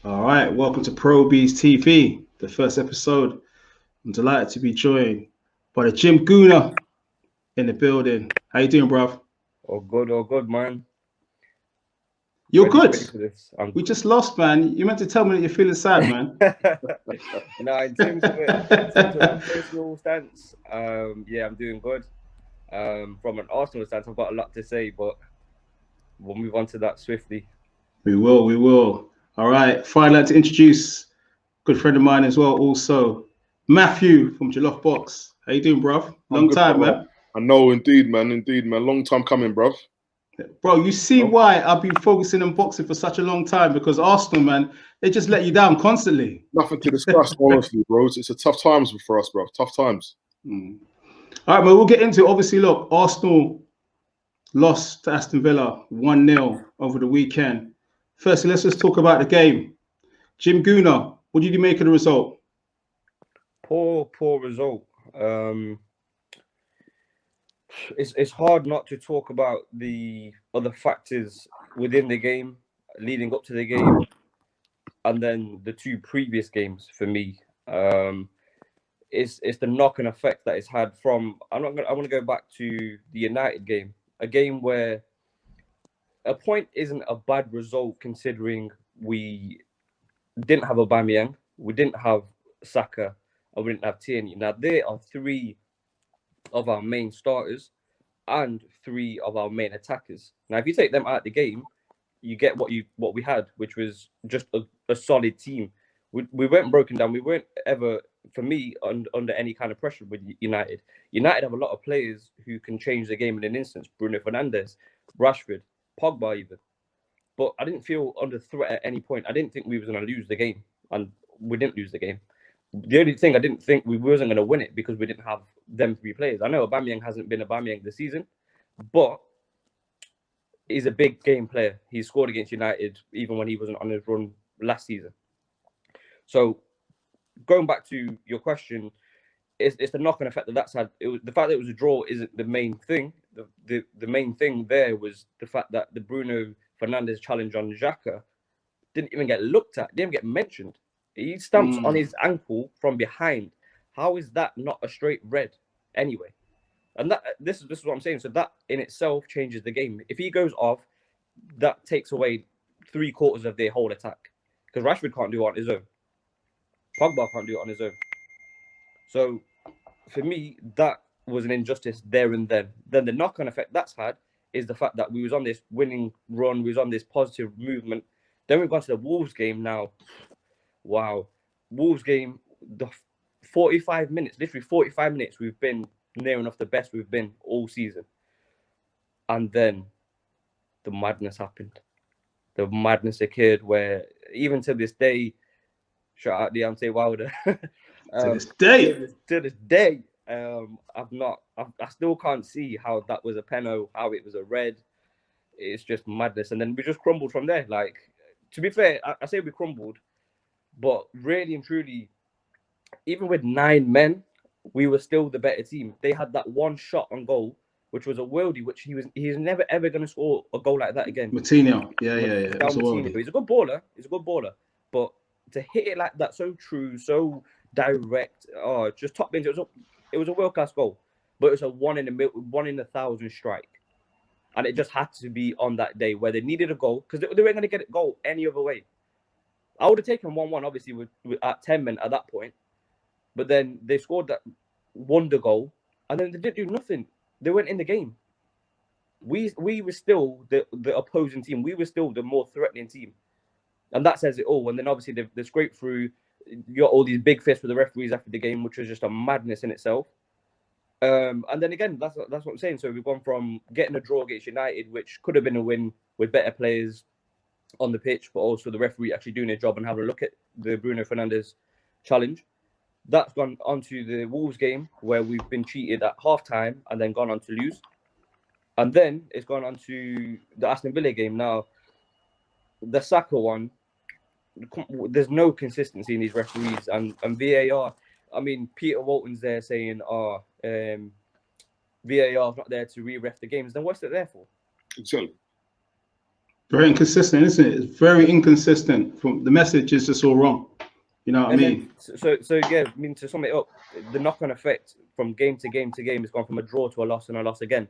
All right, welcome to Pro Beez TV, the first episode. I'm delighted to be joined by the Gym Gooner in the building. How you doing, bruv? All good, man. You're Ready, good. ready for this. I'm We good. just lost, man. You meant to tell me that you're feeling sad, man. Now, in terms of personal stance, yeah, I'm doing good. From an Arsenal stance, I've got a lot to say, but we'll move on to that swiftly. we will. All right. Finally, I'd like to introduce a good friend of mine as well, also Matthew from Jollof Box. How you doing, bruv? I'm Long good, time, brother. man. I know, indeed, man. Indeed, man. Long time coming, bruv. Bro, you see Oh, why I've been focusing on boxing for such a long time because Arsenal, man, they just let you down constantly. nothing to discuss, honestly, bros. It's a tough times for us, bro. Tough times. Mm. All right, but we'll get into it. Obviously, look, Arsenal lost to Aston Villa 1-0 over the weekend. Firstly, let's just talk about the game. Gym Gooner, what did you make of the result? Poor result. It's hard not to talk about the other factors within the game, leading up to the game, and then the two previous games for me. It's the knock-on effect that it's had from. I want to go back to the United game, a game where a point isn't a bad result considering we didn't have Aubameyang, we didn't have Saka, and we didn't have Tierney. Now there are three of our main starters and three of our main attackers. Now if you take them out of the game, you get what we had, which was just a solid team. We weren't broken down. We weren't ever, for me, under any kind of pressure with United. United have a lot of players who can change the game in an instant. Bruno Fernandes, Rashford, Pogba even. But I didn't feel under threat at any point. I didn't think we was going to lose the game, and we didn't lose the game. The only thing I didn't think we wasn't going to win it because we didn't have them three players. I know Aubameyang hasn't been Aubameyang this season, but he's a big game player. He scored against United even when he wasn't on his run last season. So going back to your question, it's the knock-on effect that's had. It was the fact that it was a draw isn't the main thing. The main thing there was the fact that the Bruno Fernandes challenge on Xhaka didn't even get looked at, didn't get mentioned. He stamps on his ankle from behind. How is that not a straight red anyway? And this is what I'm saying. So that in itself changes the game. If he goes off, that takes away 3/4 of their whole attack. Because Rashford can't do it on his own. Pogba can't do it on his own. So for me, that was an injustice there and then. Then the knock-on effect that's had is the fact that we was on this winning run, we was on this positive movement. Then we've gone to the Wolves game now. Wow. Wolves game, the 45 minutes, literally 45 minutes, we've been near enough the best we've been all season. And then the madness happened. The madness occurred where even to this day, shout out Deontay Wilder. To this day. To this day, I still can't see how that was a penalty, how it was a red. It's just madness. And then we just crumbled from there. Like, to be fair, I say we crumbled, but really and truly, even with 9 men, we were still the better team. They had that one shot on goal, which was a worldie, which he's never ever going to score a goal like that again. Martino, yeah. That's a Martino. He's a good baller, but to hit it like that, so true, so direct, just top bins. It was a world class goal, but it was a 1 in 1,000 strike, and it just had to be on that day where they needed a goal because they weren't going to get a goal any other way. I would have taken 1-1, obviously, with at 10 men at that point. But then they scored that wonder goal, and then they didn't do nothing. They weren't in the game. We were still the opposing team. We were still the more threatening team. And that says it all. And then obviously they scraped through. You got all these big fists with the referees after the game, which was just a madness in itself. And then again, that's what I'm saying. So we've gone from getting a draw against United, which could have been a win with better players on the pitch, but also the referee actually doing their job and having a look at the Bruno Fernandes challenge. That's gone on to the Wolves game where we've been cheated at half-time and then gone on to lose. And then it's gone on to the Aston Villa game. Now, the Saka one, there's no consistency in these referees and VAR. I mean, Peter Walton's there saying, VAR's not there to re-ref the games. Then what's it there for? Exactly. Very inconsistent, isn't it? It's very inconsistent. From the message is just all wrong. You know what I mean? So yeah, I mean, to sum it up, the knock-on effect from game to game to game has gone from a draw to a loss and a loss again.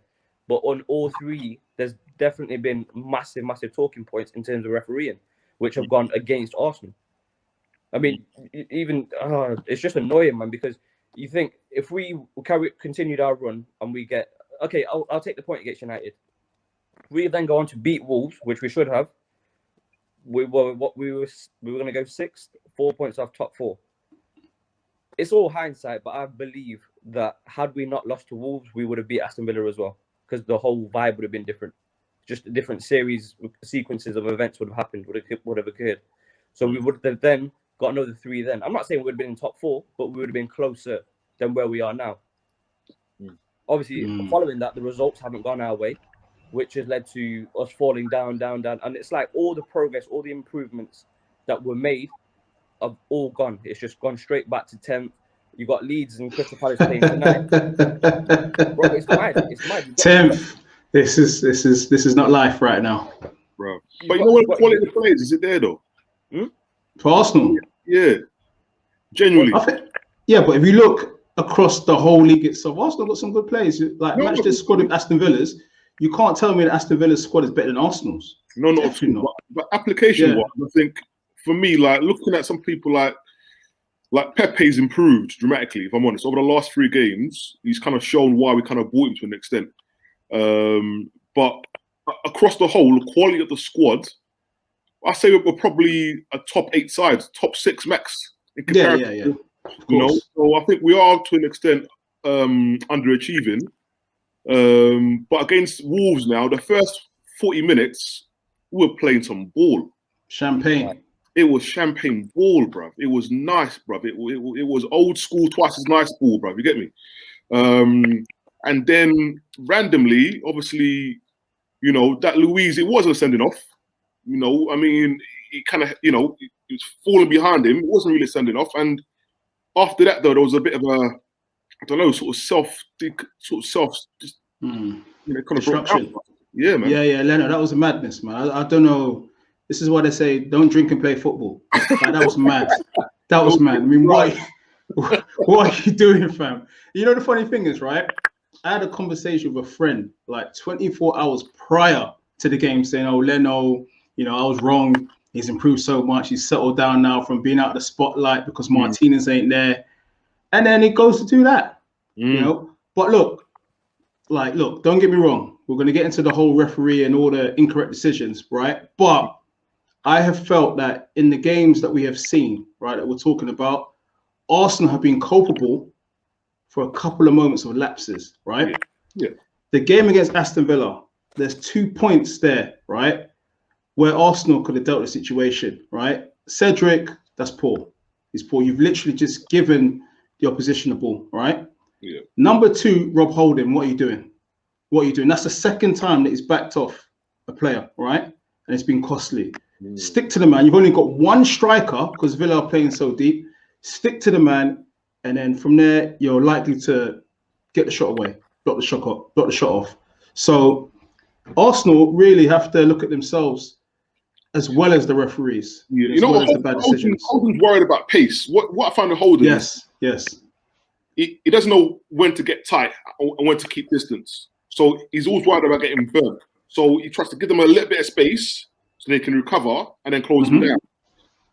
But on all three, there's definitely been massive talking points in terms of refereeing, which have gone against Arsenal. I mean, even it's just annoying, man, because you think if we continued our run and we get I'll take the point against United. We then go on to beat Wolves, which we should have. We were going to go 6th, 4 points off top 4. It's all hindsight, but I believe that had we not lost to Wolves, we would have beat Aston Villa as well, because the whole vibe would have been different. Just a different sequences of events would have happened, would have occurred. So we would have then got another 3 then. I'm not saying we would have been in top 4, but we would have been closer than where we are now. Obviously, following that, the results haven't gone our way, which has led to us falling down. And it's like all the progress, all the improvements that were made have all gone. It's just gone straight back to 10th. You got Leeds and Crystal Palace playing tonight. Bro, it's mad. 10th. This is not life right now, bro. But you know what quality of players is it there though? For Arsenal? Yeah, genuinely. Yeah, but if you look across the whole league itself, Arsenal got some good players. Like match this squad with Aston Villa's. You can't tell me that Aston Villa's squad is better than Arsenal's. No, not at all. But application-wise, I think for me, like looking at some people like Pepe's improved dramatically. If I'm honest, over the last 3 games, he's kind of shown why we kind of bought him to an extent. But across the whole, the quality of the squad, I say we're probably a top 8 side, top 6 max. In comparison, yeah. You know, so I think we are to an extent underachieving. But against Wolves now, the first 40 minutes, we were playing some ball. Champagne. It was champagne ball, bruv. It was nice, bruv. It was old school, twice as nice ball, bruv. You get me? And then randomly, obviously, you know, that Luiz, it wasn't a sending off. You know, I mean, it kind of, you know, it was falling behind him. It wasn't really sending off. And after that, though, there was a bit of a, I don't know, sort of self, you know, kind of disruption. Yeah, man. Yeah, Leonard, that was a madness, man. I don't know. This is why they say don't drink and play football. Like, that was mad. That was mad. I mean, what are you doing, fam? You know, the funny thing is, right? I had a conversation with a friend like 24 hours prior to the game saying, oh, Leno, you know, I was wrong. He's improved so much. He's settled down now from being out of the spotlight because Martinez ain't there. And then he goes to do that, you know? But look, don't get me wrong. We're going to get into the whole referee and all the incorrect decisions, right? But I have felt that in the games that we have seen, right, that we're talking about, Arsenal have been culpable for a couple of moments of lapses, right? Yeah. The game against Aston Villa, there's 2 points there, right, where Arsenal could have dealt with the situation, right? Cedric, that's poor. He's poor. You've literally just given the opposition the ball, right? Yeah. Number 2, Rob Holding, what are you doing? That's the second time that he's backed off a player, right? And it's been costly. Stick to the man. You've only got one striker because Villa are playing so deep. Stick to the man, and then from there you're likely to get the shot away, block the shot off. So Arsenal really have to look at themselves as well as the referees. Yeah. You know, well as the bad decisions. Holden's worried about pace. What I found with Holden, yes, he doesn't know when to get tight and when to keep distance. So he's always worried about getting burnt. So he tries to give them a little bit of space so they can recover and then close them down.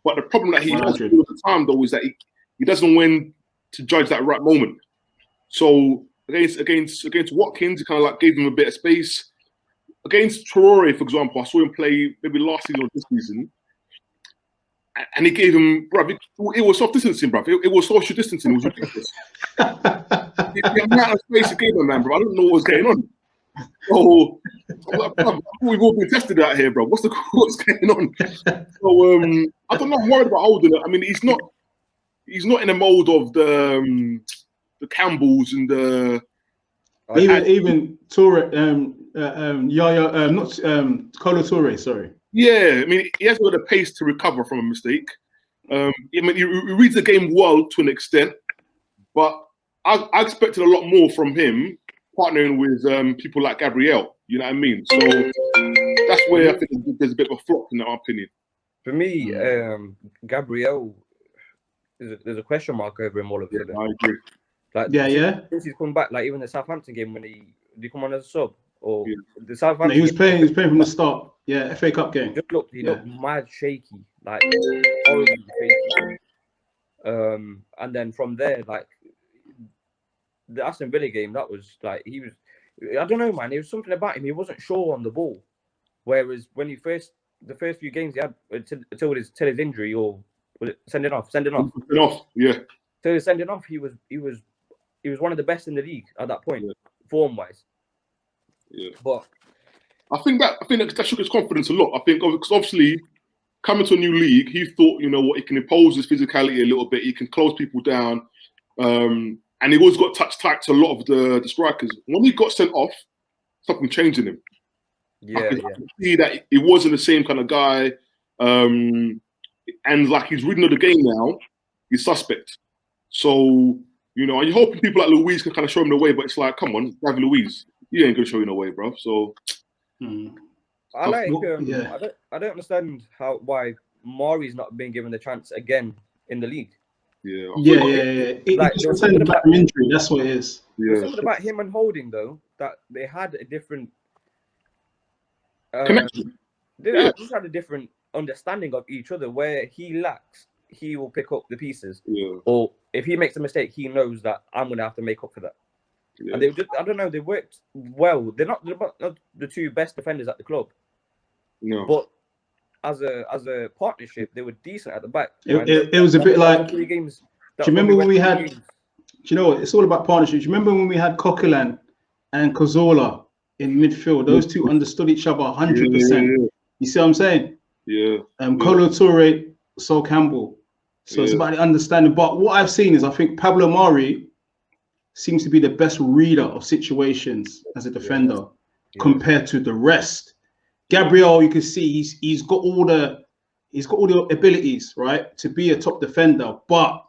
But the problem that he has all the time, though, is that he doesn't know when to judge that right moment. So against Watkins, he kind of like gave him a bit of space. Against Traore, for example, I saw him play maybe last season or this season, and he gave him, bruv, it was soft distancing, bruv. It was social distancing. It was ridiculous. The amount of space he gave him, man, bro. I don't know what was going on. So I'm like, bruv, we've all been tested out here, bro. What's going on? So I don't know. I'm worried about Holden. I mean, he's not in the mode of the Campbells and the even Toure, Kolo Toure, sorry. Yeah, I mean, he hasn't got the pace to recover from a mistake. I mean, he reads the game well to an extent, but I expected a lot more from him partnering with people like Gabriel. You know what I mean? So that's that's where I think there's a bit of a flop in my opinion. For me, Gabriel, there's a question mark over him all of a sudden. I agree. Like, since he's come back, like even the Southampton game when did he come on as a sub? Or the Southampton No, he was playing from the start. Yeah, FA Cup game. He looked mad shaky, like horribly shaky. And then from there, like the Aston Villa game, that was like I don't know, man. There was something about him. He wasn't sure on the ball. Whereas when the first few games he had until his injury, or was it sending off? Yeah. So sending off, he was one of the best in the league at that point, form wise. Yeah. But I think that shook his confidence a lot. I think because obviously coming to a new league, he thought, you know what, he can impose his physicality a little bit. He can close people down, and he always got touch tight to a lot of the strikers. When he got sent off, something changed in him. I could see that he wasn't the same kind of guy, and like he's reading of the game now, he's suspect. So you know, and you're hoping people like Luiz can kind of show him the way, but it's like, come on, David Luiz, he ain't gonna show you the way, bro. So. I like. I don't understand why Mari's not being given the chance again in the league. Yeah. Like, there's something about injury. That's what it is. There's something about him and Holding though that they had a different connection. They just had a different understanding of each other. Where he lacks, he will pick up the pieces. Yeah. Or if he makes a mistake, he knows that I'm gonna have to make up for that. Yeah. And I don't know, they worked well. They're not the two best defenders at the club. No. But as a partnership, they were decent at the back. It was a bit like, do you remember when we had, do you know what, it's all about partnerships. Do you remember when we had Coquelin and Cazorla in midfield? Those two understood each other 100%. Yeah. You see what I'm saying? Yeah. Kolo Toure, Sol Campbell. So it's about the understanding. But what I've seen is I think Pablo Mari seems to be the best reader of situations as a defender compared to the rest. Gabriel, you can see he's got all the abilities, right, to be a top defender, but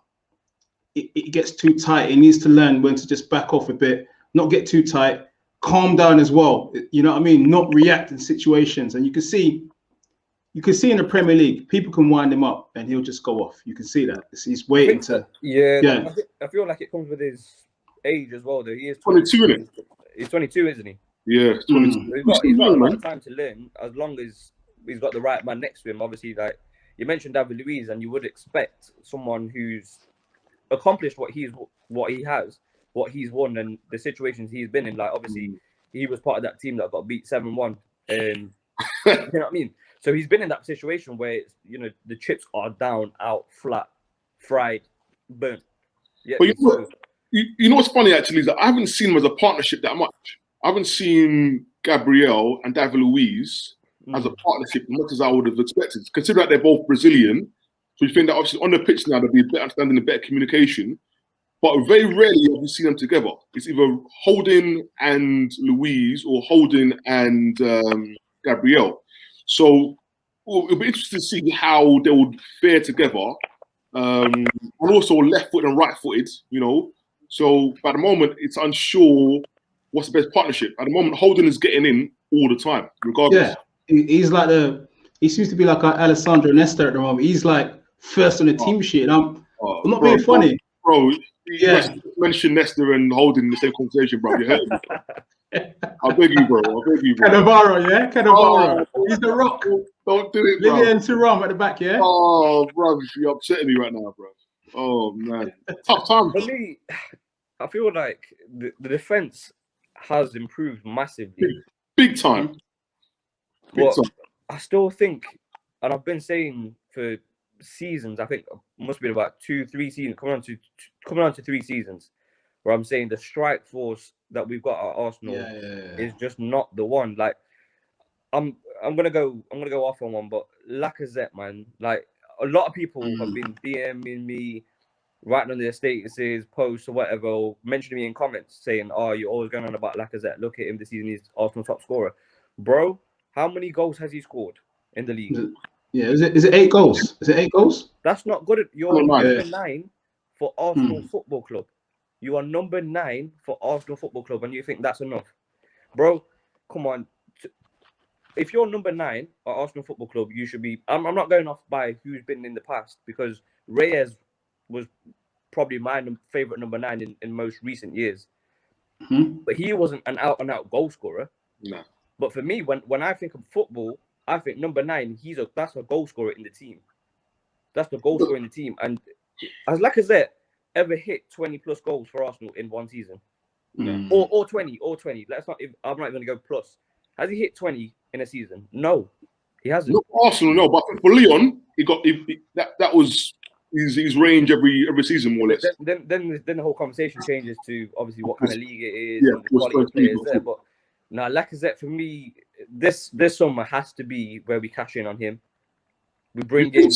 it gets too tight. He needs to learn when to just back off a bit, not get too tight, calm down as well. You know what I mean? Not react in situations. And you can see in the Premier League, people can wind him up and he'll just go off. You can see that. He's waiting to. I feel like it comes with his age as well, though. He is 22, isn't it? He's 22, isn't he? Yeah, 22. He's got a lot of time to learn, as long as he's got the right man next to him. Obviously, like you mentioned David Luiz, and you would expect someone who's accomplished what he has, what he's won, and the situations he's been in. Like obviously, he was part of that team that got beat 7-1. You know what I mean? So he's been in that situation where the chips are down, out, flat, fried, burnt. Yeah. But you know what's funny actually is that I haven't seen them as a partnership that much. I haven't seen Gabriel and David Luiz as a partnership as much as I would have expected. Consider that they're both Brazilian, so you think that obviously on the pitch now there'll be a better understanding and better communication. But very rarely have you seen them together. It's either Holding and Luiz or Holding and Gabriel. So it'll be interesting to see how they would fare together, and also left-footed and right-footed. So by the moment it's unsure what's the best partnership. At the moment, Holding is getting in all the time, regardless. Yeah, he seems to be like Alexandre and Esther at the moment. He's like first on the team sheet. And I'm not being funny, bro. You mentioned Nesta and Holding in the same conversation, bro. You heard me. I beg you, bro. Cannavaro. He's the rock. Don't do it, bro. Lillian Thuram at the back, yeah? Oh, bro, you're upsetting me right now, bro. Oh, man. Tough time. For me, I feel like the defense has improved massively. Big time. But I still think, and I've been saying for seasons, I think it must be about 2-3 seasons, coming on to 3 seasons, where I'm saying the strike force that we've got at Arsenal is just not the one. Like I'm gonna go off on one, but Lacazette, man, like a lot of people have been DMing me, writing on their statuses, posts or whatever, or mentioning me in comments saying, "Oh, you're always going on about Lacazette. Look at him this season; he's Arsenal top scorer." Bro, how many goals has he scored in the league? Yeah, is it 8 goals? Is it 8 goals? That's not good. You're number 9 for Arsenal Football Club. You are number 9 for Arsenal Football Club, and you think that's enough, bro? Come on. if you're number 9 at Arsenal Football Club, you should be. I'm not going off by who's been in the past, because Reyes was probably my favorite number 9 in most recent years. But he wasn't an out-and-out goal scorer. No. But for me, when I think of football, I think number 9, that's a goal scorer in the team. That's the goal scorer in the team. And has Lacazette ever hit 20 plus goals for Arsenal in one season? No. Or 20. I'm not even gonna go plus. Has he hit 20 in a season? No, he hasn't. Not for Arsenal, no. But for Leon, that was his range every season, more or less. Then the whole conversation changes to obviously what kind of league it is, Yeah, and the quality of players there. But now Lacazette, for me, this summer has to be where we cash in on him. We bring in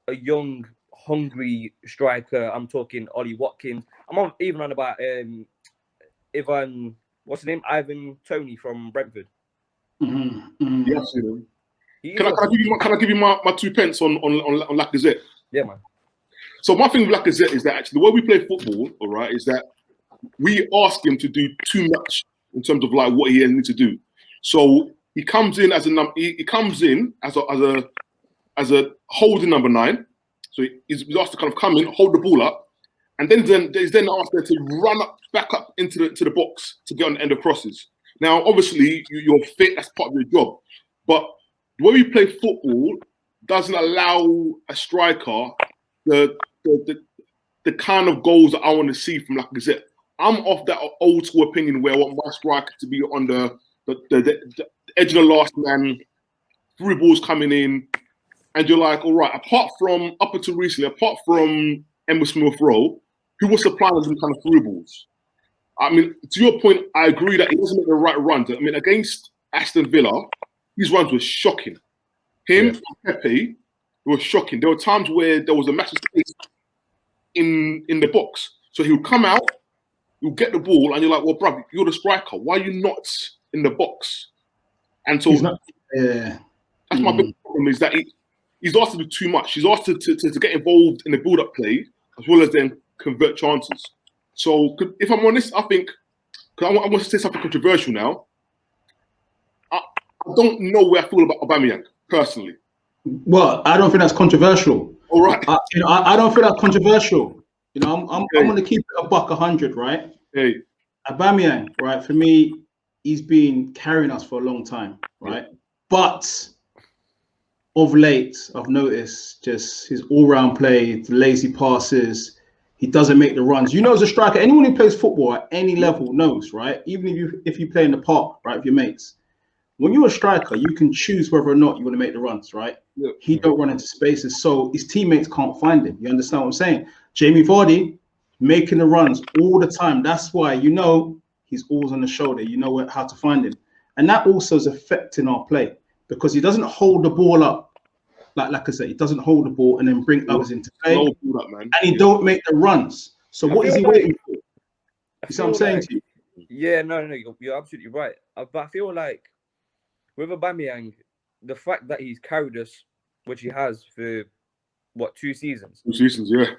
a young, hungry striker. I'm talking Ollie Watkins. I'm even on about Ivan. What's his name? Ivan Toney from Brentford. Yes, Can I give you my 2 pence on Lacazette? Yeah, man. So my thing with Lacazette is that actually the way we play football, all right, is that we ask him to do too much in terms of like what he needs to do. So he comes in as a holding number 9. So he's asked to kind of come in, hold the ball up, and then he's asked there to run back up into the box to get on the end of crosses. Now, obviously, you're fit, that's part of your job. But the way we play football doesn't allow a striker the kind of goals that I want to see from Lacazette. I'm of that old school opinion where I want my striker to be on the edge of the last man, through balls coming in, and you're like, all right, up until recently, apart from Emma Smith-Rowe, who was supplying them kind of through balls? I mean, to your point, I agree that he doesn't make the right runs. I mean, against Aston Villa, his runs were shocking. And Pepe were shocking. There were times where there was a massive space in the box. So he would come out, you'll get the ball, and you're like, well, bruv, you're the striker. Why are you not in the box? And so that's my big problem, is that he's asked to do too much. He's asked to get involved in the build-up play as well as then convert chances. So if I'm honest, I think, because I want to say something controversial now, I don't know where I feel about Aubameyang, personally. Well, I don't think that's controversial. All right. I don't think that's controversial. You know, I'm going to keep it a buck 100, right? Hey. Aubameyang, right, for me, he's been carrying us for a long time, right? Yeah. But of late, I've noticed just his all-round play, the lazy passes. He doesn't make the runs. You know, as a striker, anyone who plays football at any level knows, right? Even if you play in the park, right, with your mates, when you're a striker, you can choose whether or not you want to make the runs, right? Yeah. He don't run into spaces, so his teammates can't find him. You understand what I'm saying? Jamie Vardy making the runs all the time. That's why, you know, he's always on the shoulder. You know how to find him. And that also is affecting our play because he doesn't hold the ball up. Like I said, he doesn't hold the ball and then bring others into play. And he don't make the runs. So what is he waiting for? You see what I'm saying to you? Yeah, no, you're absolutely right. But I feel like with Aubameyang, the fact that he's carried us, which he has for, 2 seasons? 2 seasons, yeah.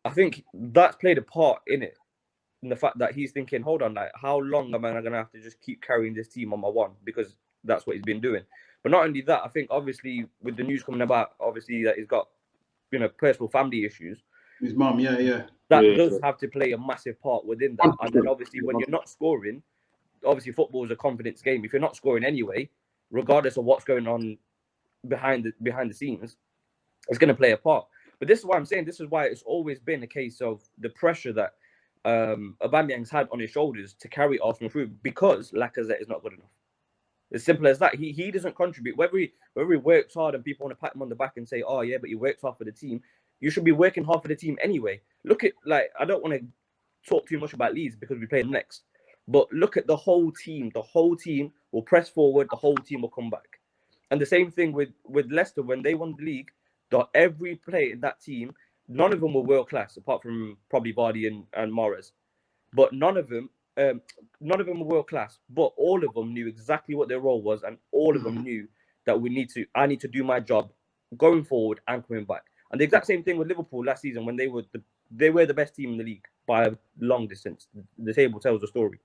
I think that's played a part in it. In the fact that he's thinking, hold on, like, how long am I going to have to just keep carrying this team on my one? Because that's what he's been doing. But not only that, I think obviously with the news coming about, obviously that he's got, personal family issues. His mum, yeah. That does have to play a massive part within that. And then obviously when you're not scoring, obviously football is a confidence game. If you're not scoring anyway, regardless of what's going on behind the scenes, it's going to play a part. But this is why I'm saying, this is why it's always been a case of the pressure that Aubameyang's had on his shoulders to carry Arsenal through, because Lacazette is not good enough. As simple as that. He doesn't contribute. Whether he works hard and people want to pat him on the back and say, oh yeah, but he works hard for the team. You should be working hard for the team anyway. Look at, like, I don't want to talk too much about Leeds because we play them next. But look at the whole team. The whole team will press forward. The whole team will come back. And the same thing with Leicester when they won the league. Every player in that team, none of them were world class, apart from probably Vardy and Mahrez. But none of them were world class. But all of them knew exactly what their role was, and all of them knew that I need to do my job going forward and coming back. And the exact same thing with Liverpool last season when they were the best team in the league by a long distance. The table tells the story.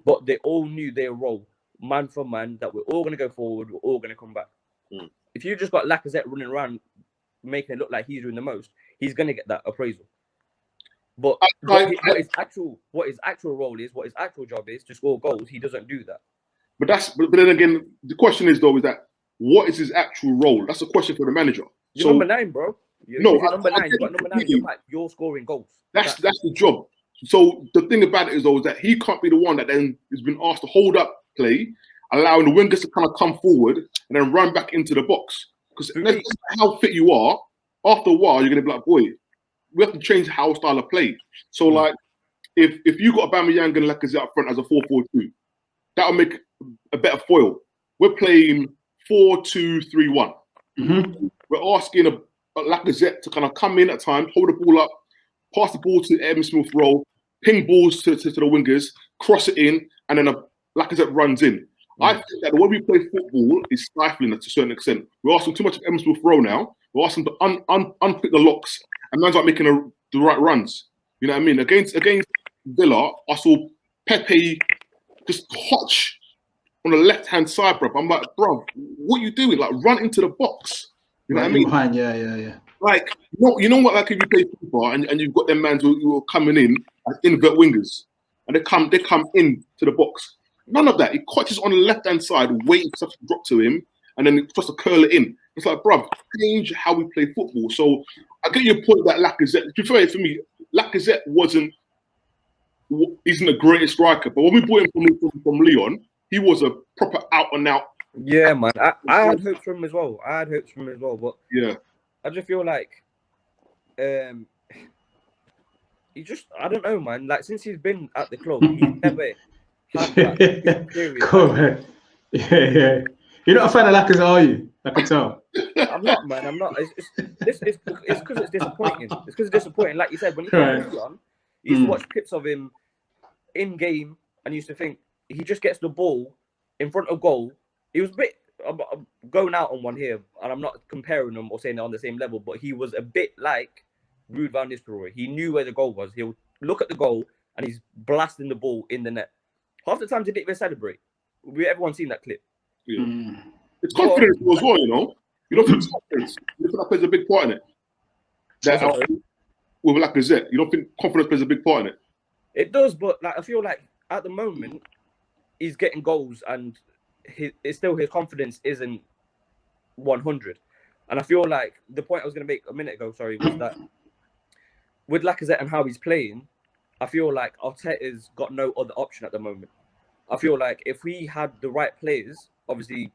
But they all knew their role. man for man, that we're all going to go forward, we're all going to come back. If you just got Lacazette running around making it look like he's doing the most, he's going to get that appraisal. But what his actual role is, what his actual job is to score goals, he doesn't do that. But then again, the question is though, is that what is his actual role? That's a question for the manager. You're number 9, bro. You're number 9. You got number 9. You're scoring goals. That's the job. So the thing about it is though, is that he can't be the one that then has been asked to hold up play, allowing the wingers to kind of come forward and then run back into the box. Because how fit you are, after a while you're gonna be like, boy, we have to change our style of play. So like, if you got Aubameyang and Lacazette up front as a 4-4-2, that'll make a better foil. We're playing 4-2-3-1. We're asking a Lacazette to kind of come in at times, hold the ball up, pass the ball to Evan Smith Rowe, ping balls to the wingers, cross it in, and then Lacazette runs in. I think that the way we play football is stifling us to a certain extent. We're asking too much of Evan Smith Rowe now. We're asking to unpick the locks and man's like making the right runs. You know what I mean? Against Villa, I saw Pepe just hotch on the left-hand side, bro. I'm like, bro, what are you doing? Like, run into the box. You know what I mean? Behind, yeah. Like, you know what? Like, if you play FIFA and you've got them man who are coming in as invert wingers, and they come in to the box. None of that. He catches on the left-hand side, waiting for stuff to drop to him, and then he tries to curl it in. It's like, bro, change how we play football. So I get your point that Lacazette. To be fair, for me, Lacazette isn't the greatest striker, but when we bought him from Lyon, he was a proper out-and-out. Yeah, man. I had hopes from him as well. But yeah, I just feel like he just, I don't know, man. Like, since he's been at the club, he's never had that period. Cool, man. Yeah. You're not a fan of Lacazette, are you? I can tell. I'm not, man. I'm not. It's because it's disappointing. It's because it's disappointing. Like you said, when he came on, you used to watch clips of him in game, and you used to think he just gets the ball in front of goal. He was a bit going out on one here, and I'm not comparing them or saying they're on the same level, but he was a bit like Ruud van Nistelrooy. He knew where the goal was. He'll look at the goal, and he's blasting the ball in the net. Half the time, he didn't even celebrate. Everyone's seen that clip. Yeah. It's confidence as well, you know. You don't think it's confidence. You think that plays a big part in it. With Lacazette, you don't think confidence plays a big part in it? It does, but like I feel like at the moment he's getting goals, and it's still his confidence isn't 100. And I feel like the point I was going to make a minute ago, was that with Lacazette and how he's playing, I feel like Arteta's got no other option at the moment. I feel like if we had the right players, obviously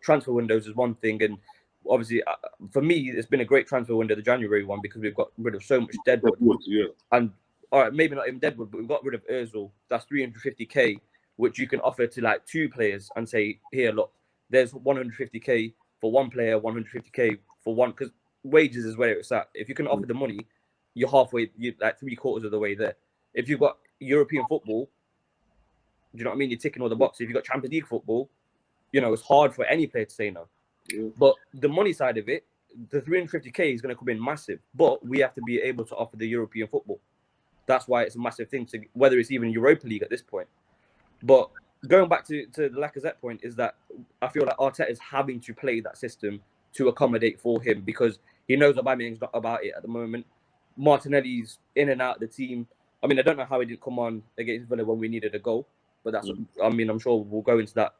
transfer windows is one thing, and obviously for me it's been a great transfer window, the January one, because we've got rid of so much deadwood. And all right, maybe not even deadwood, but we've got rid of Ozil. That's 350k, which you can offer to like 2 players and say, here, look, there's 150k for one player, 150k for one, because wages is where it's at. If you can offer the money, you're halfway, you're like 3/4 of the way there. If you've got European football, do you know what I mean? You're ticking all the boxes. If you've got Champions League football, you know, it's hard for any player to say no. Yeah. But the money side of it, the 350k is going to come in massive, but we have to be able to offer the European football. That's why it's a massive thing, to whether it's even Europa League at this point. But going back to the Lacazette point, is that I feel like Arteta is having to play that system to accommodate for him, because he knows Aubameyang's not about it at the moment. Martinelli's in and out of the team. I mean, I don't know how he didn't come on against Villa when we needed a goal, but that's, I mean, I'm sure we'll go into that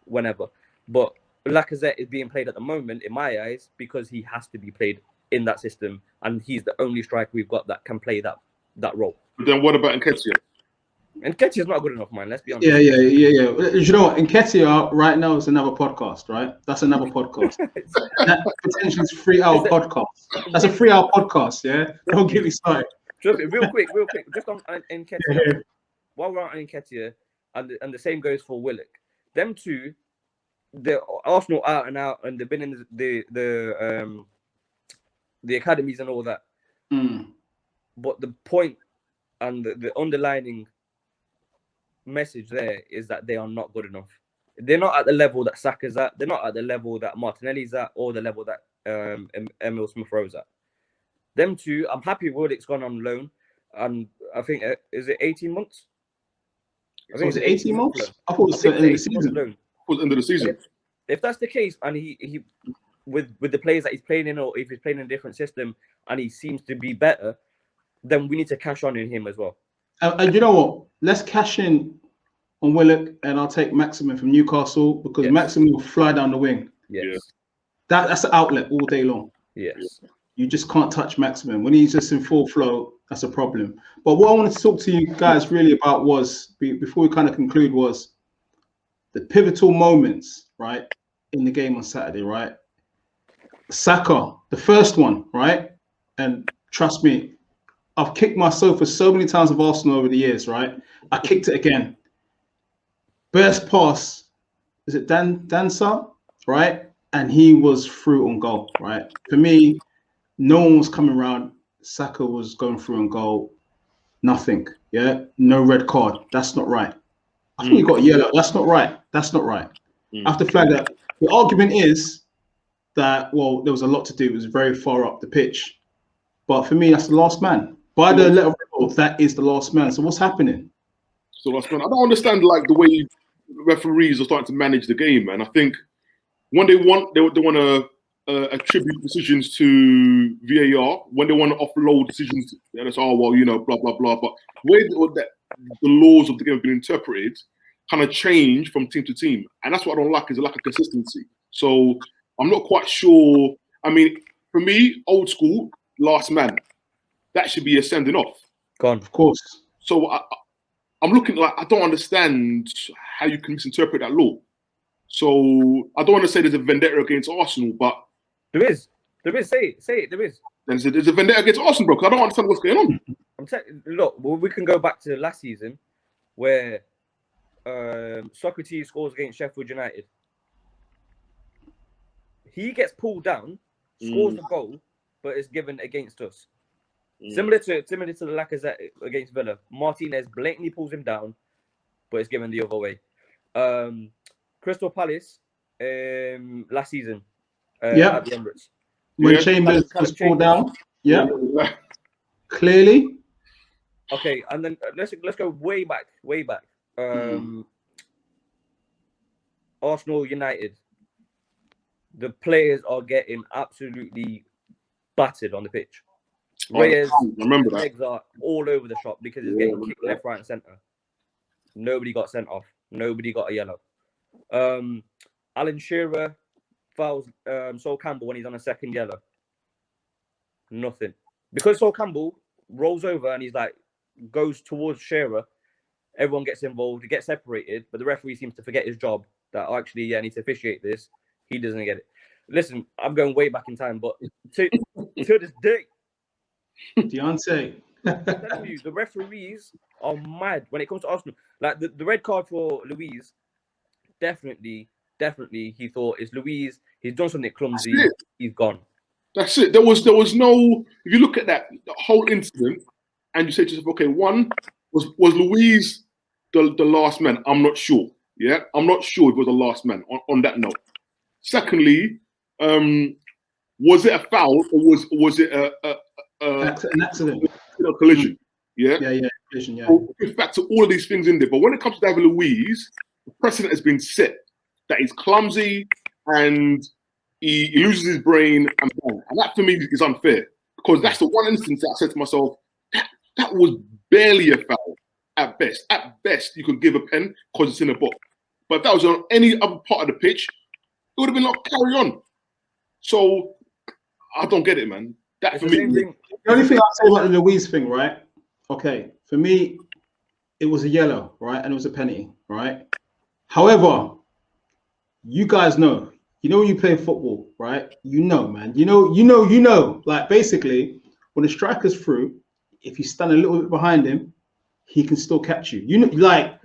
whenever. But Lacazette is being played at the moment, in my eyes, because he has to be played in that system, and he's the only striker we've got that can play that role. But then what about Nketiah? Nketiah's not good enough, man. Let's be honest. Yeah. You know what? Nketiah right now is another podcast, right? That's another podcast. That potentially is 3-hour podcast. That's a 3-hour podcast, yeah? Don't get me started. Real quick, just on Nketiah. While we're on Nketiah, and the same goes for Willock. Them two, they're Arsenal out and out, and they've been in the academies and all that. But the point and the underlining message there is that they are not good enough. They're not at the level that Saka's at. They're not at the level that Martinelli's at, or the level that Emil Smith-Rowe's at. Them two, I'm happy Willock's gone on loan, and I think is it 18 months? I So was think it it's 18 months? loan. I thought it was the end of the season. Loan. Was end of the season. If that's the case, and he with the players that he's playing in, or if he's playing in a different system and he seems to be better, then we need to cash on in him as well. And you know what? Let's cash in on Willock, and I'll take Maximin from Newcastle because Maximin will fly down the wing. Yes. That's an outlet all day long. Yes. You just can't touch Maximin. When he's just in full flow, that's a problem. But what I wanted to talk to you guys really about was, before we kind of conclude, was the pivotal moments, right, in the game on Saturday, right? Saka, the first one, right? And trust me, I've kicked my sofa so many times with Arsenal over the years, right? I kicked it again. Burst pass, is it Dancer, right? And he was through on goal, right? For me, no one was coming around. Saka was going through on goal. Nothing, yeah? No red card. That's not right. I think he got a yellow. That's not right. That's not right. I have to flag that. The argument is that, well, there was a lot to do. It was very far up the pitch. But for me, that's the last man. By the letter of record, that is the last man. So what's happening? So last man, I don't understand like the way referees are starting to manage the game, man. I think when they want to attribute decisions to VAR, when they want to offload decisions, and it's blah blah blah. But the way that the laws of the game have been interpreted kind of change from team to team, and that's what I don't like, is a lack of consistency. So I'm not quite sure. I mean, for me, old school, last man, that should be a sending off. Gone, of course. So I'm looking like I don't understand how you can misinterpret that law. So I don't want to say there's a vendetta against Arsenal, but there is. Say it. There is. Then there's a vendetta against Arsenal, bro. Because I don't understand what's going on. Look, well, we can go back to last season where Socrates scores against Sheffield United. He gets pulled down, scores the goal, but it's given against us. Similar to the Lacazette against Villa. Martinez blatantly pulls him down, but it's given the other way. Crystal Palace last season at the Emirates. When Chambers was pulled down. Yeah. Clearly. Okay, and then let's go way back. Arsenal United. The players are getting absolutely battered on the pitch. Reyes' legs are all over the shop because it's getting kicked left, right, and centre. Nobody got sent off. Nobody got a yellow. Alan Shearer fouls Sol Campbell when he's on a second yellow. Nothing. Because Sol Campbell rolls over and he's like, goes towards Shearer, everyone gets involved, he gets separated, but the referee seems to forget his job, that actually, I need to officiate this. He doesn't get it. Listen, I'm going way back in time, but to this day, Deontay. I'm telling you, the referees are mad when it comes to Arsenal. Like the red card for Luiz, definitely he thought, is Luiz, he's done something clumsy, he's gone. That's it. There was no, if you look at that whole incident and you say to yourself, okay, one, was Luiz the last man? I'm not sure. Yeah, I'm not sure if it was the last man on that note. Secondly, was it a foul or was it an accident? A collision? Yeah, collision. Yeah. So in fact, to all of these things in there, but when it comes to David Luiz, the precedent has been set that he's clumsy and he loses his brain, and that for me is unfair, because that's the one instance that I said to myself, that was barely a foul at best. At best, you could give a pen because it's in a box. But if that was on any other part of the pitch, it would have been like, carry on. So I don't get it, man. That for me. The only thing I'll say about the Luiz thing, right? Okay, for me, it was a yellow, right? And it was a penalty, right? However, you guys know, when you play football, right? You know, man. You know. Like, basically, when a striker's through, if you stand a little bit behind him, he can still catch you. You know, like,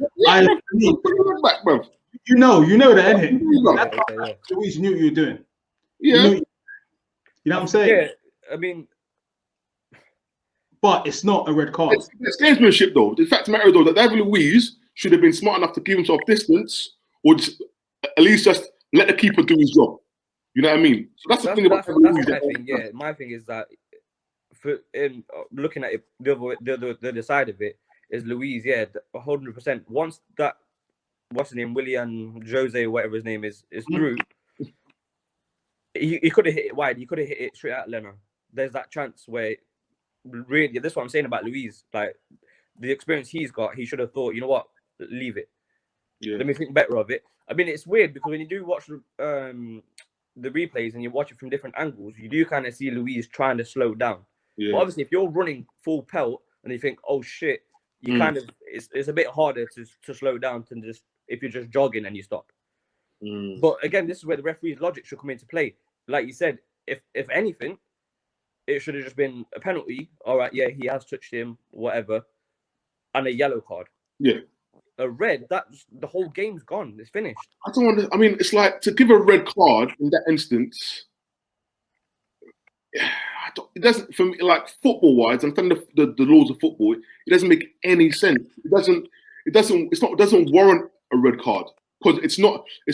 you know that, innit? Luiz knew what you were doing. Yeah. You know what I'm saying? Yeah, I mean, but it's not a red card. It's gamesmanship, though. The fact of the matter, though, that David Luiz should have been smart enough to give himself distance, or just, at least just let the keeper do his job. You know what I mean? So that's the thing about David Luiz. My thing is that, in looking at it the other side of it, is Luis. Yeah, 100%. Once that, what's his name, Willian Jose, whatever his name is through, he could have hit it wide. He could have hit it straight at Leno. There's that chance where, really, this is what I'm saying about Luis. Like, the experience he's got, he should have thought, you know what, leave it. Yeah. Let me think better of it. I mean, it's weird because when you do watch the replays and you watch it from different angles, you do kind of see Luis trying to slow down. Yeah. But obviously, if you're running full pelt and you think, oh shit, you kind of, it's a bit harder to slow down than just if you're just jogging and you stop. But again, this is where the referee's logic should come into play. Like you said, if anything, it should have just been a penalty. All right, yeah, he has touched him, whatever, and a yellow card. Yeah. A red, that's the whole game's gone. It's finished. I don't want to. I mean, it's like to give a red card in that instance. It doesn't, for me, like football wise, I'm telling the laws of football. It doesn't make any sense. It doesn't warrant a red card because it's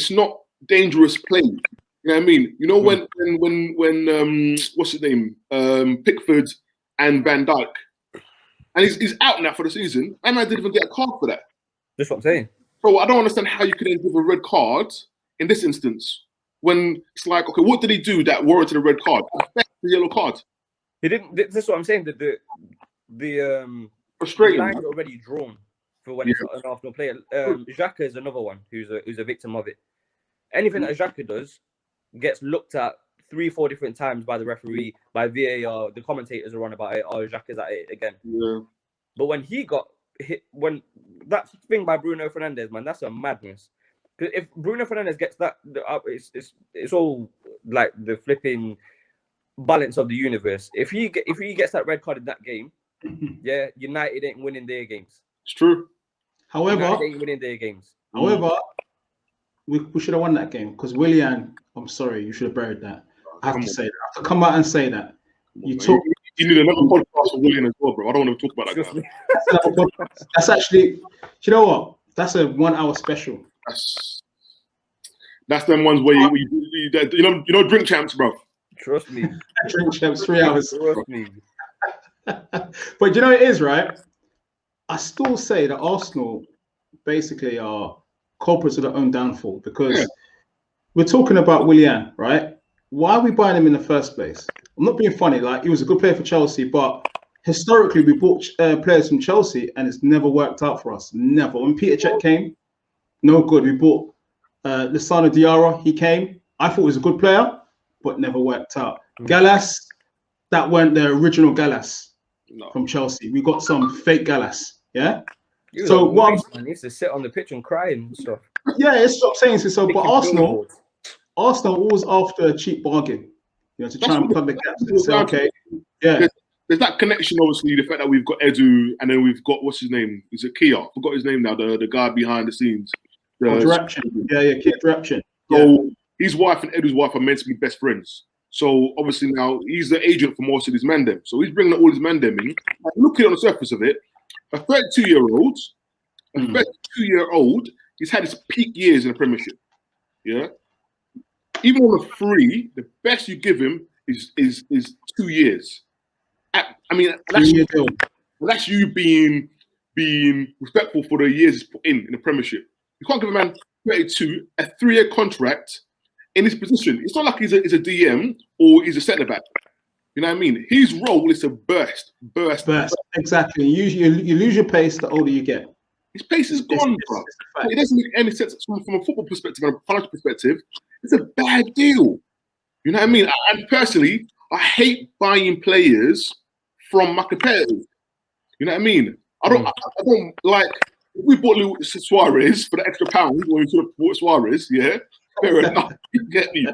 not dangerous play. You know what I mean? You know when what's his name, Pickford and Van Dijk, and he's out now for the season, and I didn't even get a card for that. That's what I'm saying. So I don't understand how you could then give a red card in this instance when it's like, okay, what did he do that warranted a red card? The yellow card. He didn't. This is what I'm saying. That the frustrating line is already drawn for when it's an Arsenal player. Xhaka is another one who's a victim of it. Anything that Xhaka does gets looked at 3-4 different times by the referee, by VAR. The commentators are on about it. Oh, Xhaka's at it again. Yeah. But when he got hit, when that thing by Bruno Fernandes, man, that's a madness. Because if Bruno Fernandes gets that, it's all like the flipping balance of the universe. If he gets that red card in that game, yeah, United ain't winning their games. It's true. However, United ain't winning their games. However, we should have won that game because Willian, I'm sorry, you should have buried that. I have to say that. I have to come out and say that. You need another podcast for Willian as well, bro. I don't want to talk about that guy. That's actually, do you know what? That's a 1 hour special. That's them ones where you know drink champs, bro. Trust me. Drink champs 3 hours. Trust me. But you know it is, right? I still say that Arsenal basically are culprits of their own downfall because we're talking about Willian, right? Why are we buying him in the first place? I'm not being funny. Like, he was a good player for Chelsea, but historically we bought players from Chelsea and it's never worked out for us. Never. When Peter Cech came, no good. We bought Lissana Diarra. He came. I thought he was a good player, but never worked out. Gallas, that weren't the original Gallas from Chelsea. We got some fake Gallas. Yeah. So what? Man, he used to sit on the pitch and cry and stuff. Yeah, it's what I'm saying. So, but Arsenal always after a cheap bargain, you know, to try and plug the gaps and say, okay, yeah. There's that connection, obviously, the fact that we've got Edu and then we've got, what's his name? Is it Kia? I forgot his name now, the guy behind the scenes. Direction. Yeah, Kia Direction. So his wife and Edu's wife are meant to be best friends. So obviously now he's the agent for most of these men them. So he's bringing all his men them in. And looking on the surface of it, a 32-year-old, he's had his peak years in the Premiership. Yeah. Even on a free, the best you give him is 2 years. I mean, that's you being respectful for the years he's put in the Premiership. You can't give a man 32 a 3-year contract in his position. It's not like he's a DM or he's a centre back. You know what I mean? His role is to burst. Exactly. You lose your pace the older you get. His pace is gone, bro. It doesn't make any sense from a football perspective and a financial perspective. It's a bad deal. You know what I mean? And personally, I hate buying players from my competitors. You know what I mean? I don't like. If we bought Luis Suarez for the extra pound, when we could have bought Suarez, yeah, fair enough. You get me?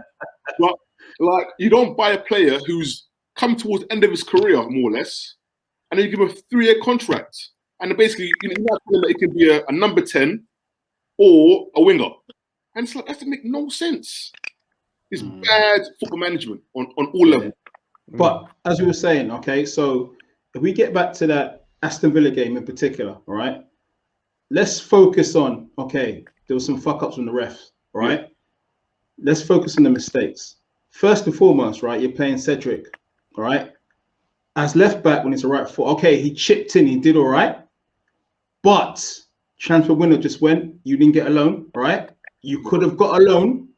But like, you don't buy a player who's come towards the end of his career, more or less, and then you give him a 3-year contract. And basically, you know that it can be a number 10 or a winger. And it's like, that doesn't make no sense. It's bad football management on all levels. But as we were saying, okay, so if we get back to that Aston Villa game in particular, all right, let's focus on, okay, there was some fuck-ups from the refs, all right? Yeah. Let's focus on the mistakes. First and foremost, right, you're playing Cedric, all right? As left back when he's a right foot, okay, he chipped in, he did all right. But transfer window just went. You didn't get a loan, right? You could have got a loan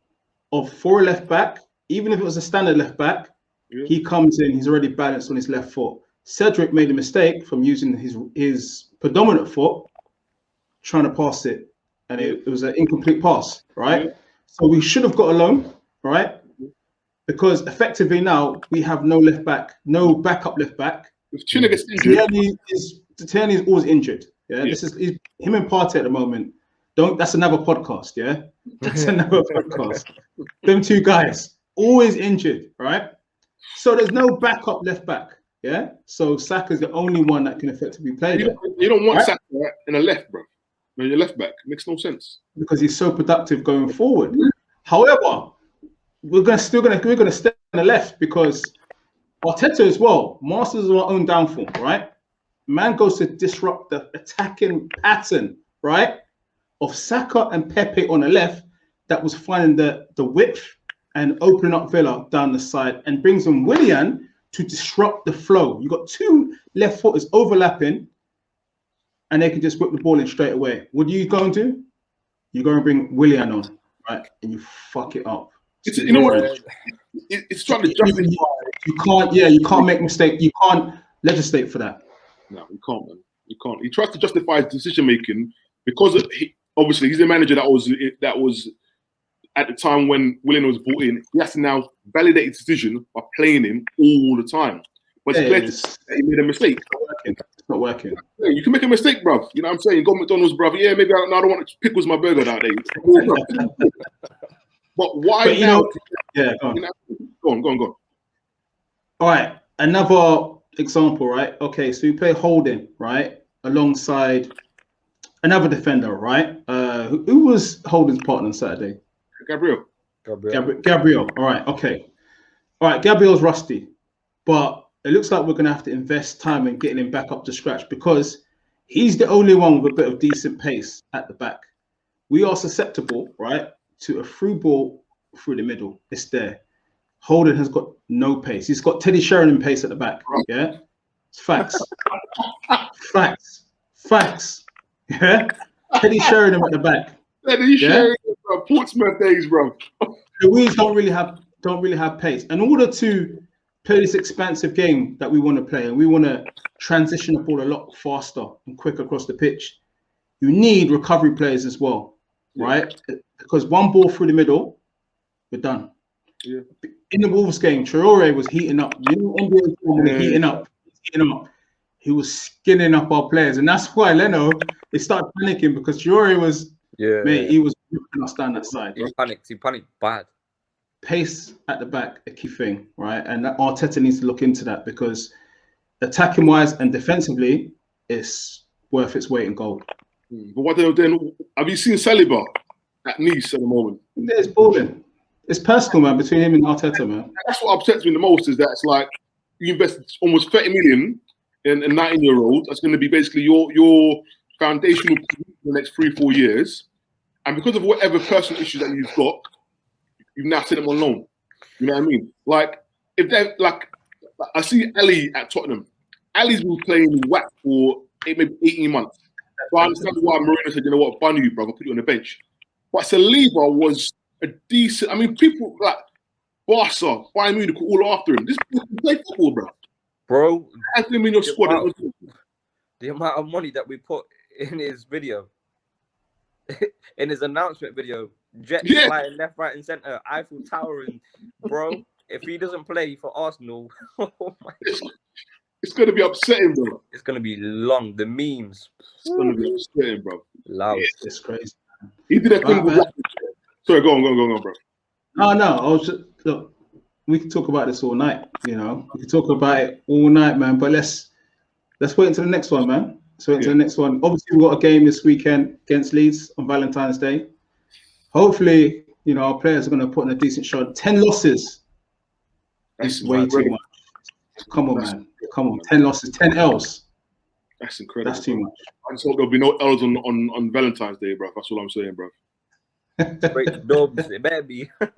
for a left back, even if it was a standard left back. Yeah. He comes in, he's already balanced on his left foot. Cedric made a mistake from using his predominant foot, trying to pass it, and it was an incomplete pass, right? Yeah. So we should have got a loan, right? Because effectively now we have no left back, no backup left back. If China gets injured, Tierney is always injured. Yeah, this is him and Partey at the moment. That's another podcast. Yeah, that's another podcast. Them two guys always injured, right? So there's no backup left back. Yeah, so Saka's the only one that can effectively play. You don't want Saka in a left, bro. When you're left back, it makes no sense because he's so productive going forward. However, we're gonna stay on the left because Arteta as well, masters of our own downfall, right? Man goes to disrupt the attacking pattern, right, of Saka and Pepe on the left that was finding the width and opening up Villa down the side and brings in Willian to disrupt the flow. You got two left footers overlapping and they can just whip the ball in straight away. What do you go and do? You go and bring Willian on, right, and you fuck it up. You know what? It's trying to justify. You can't make mistake. You can't legislate for that. No, you can't, man. You can't. He tries to justify his decision making because obviously he's the manager that was at the time when Willian was brought in. He has to now validate his decision by playing him all the time. But he made a mistake. It's not working. Yeah, you can make a mistake, bruv. You know what I'm saying? Go McDonald's, bruv. Yeah, maybe I don't want pickles my burger that day. But why now? Go on. All right, another example, right? Okay, so we play Holding, right, alongside another defender, right? Who was Holding's partner on Saturday? Gabriel. All right, okay. All right, Gabriel's rusty, but it looks like we're going to have to invest time in getting him back up to scratch because he's the only one with a bit of decent pace at the back. We are susceptible, right, to a through ball through the middle. It's there. Holden has got no pace. He's got Teddy Sheringham pace at the back. Yeah, it's facts. Facts. Yeah, Teddy Sheringham at the back. Teddy Sheringham, bro. Portsmouth days, bro. Louise don't really have pace. In order to play this expansive game that we want to play, and we want to transition the ball a lot faster and quicker across the pitch, you need recovery players as well, right? Because one ball through the middle, we're done. Yeah. In the Wolves game, Traore was heating up. Heating up. He was skinning up our players, and that's why Leno they started panicking because Traore was he was ripping us down that side. He panicked bad. Pace at the back, a key thing, right? And that Arteta needs to look into that because attacking wise and defensively, it's worth its weight in gold. But what then? Have you seen Saliba at Nice at the moment? It's balling. It's personal, man, between him and Arteta, man. That's what upsets me the most is that it's like you invest almost 30 million in a 19-year-old. That's going to be basically your foundational for the next 3-4 years. And because of whatever personal issues that you've got, you've now sent them on loan. You know what I mean? Like, if they're like, I see Ali at Tottenham. Ali's been playing whack for maybe 18 months. So I understand why Mourinho said, you know what, bun you, bro, I'll put you on the bench. But Saliba was a decent. I mean, people like Barca, Bayern Munich, all after him. This guy can play football, bro. Has him in your squad. The amount of money that we put in his video, in his announcement video, Jets flying left, right, and center, Eiffel Tower, and bro, if he doesn't play for Arsenal, oh my god, it's gonna be upsetting, bro. It's gonna be long. The memes. It's gonna be upsetting, bro. Loud. It's crazy. He did a thing with. Sorry, go on, bro. No. I was just look. We can talk about this all night. You know, we can talk about it all night, man. But let's wait until the next one, man. Let's wait until the next one. Obviously, we've got a game this weekend against Leeds on Valentine's Day. Hopefully, you know, our players are going to put in a decent shot. 10 losses. That's way too much. Come on, man. Come on. 10 losses, 10 L's. That's incredible. That's too much. I just hope there'll be no L's on Valentine's Day, bro. That's all I'm saying, bro. Straight dubs, it better be. All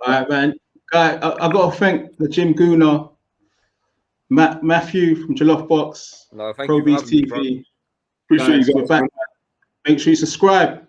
right, man. Guy, I got to thank the Gym Gooner Matthew from Jollof Box, No, thank Pro you for Beez having me, bro. TV. Appreciate Guys, you we're guys. back. Man. Make sure you subscribe.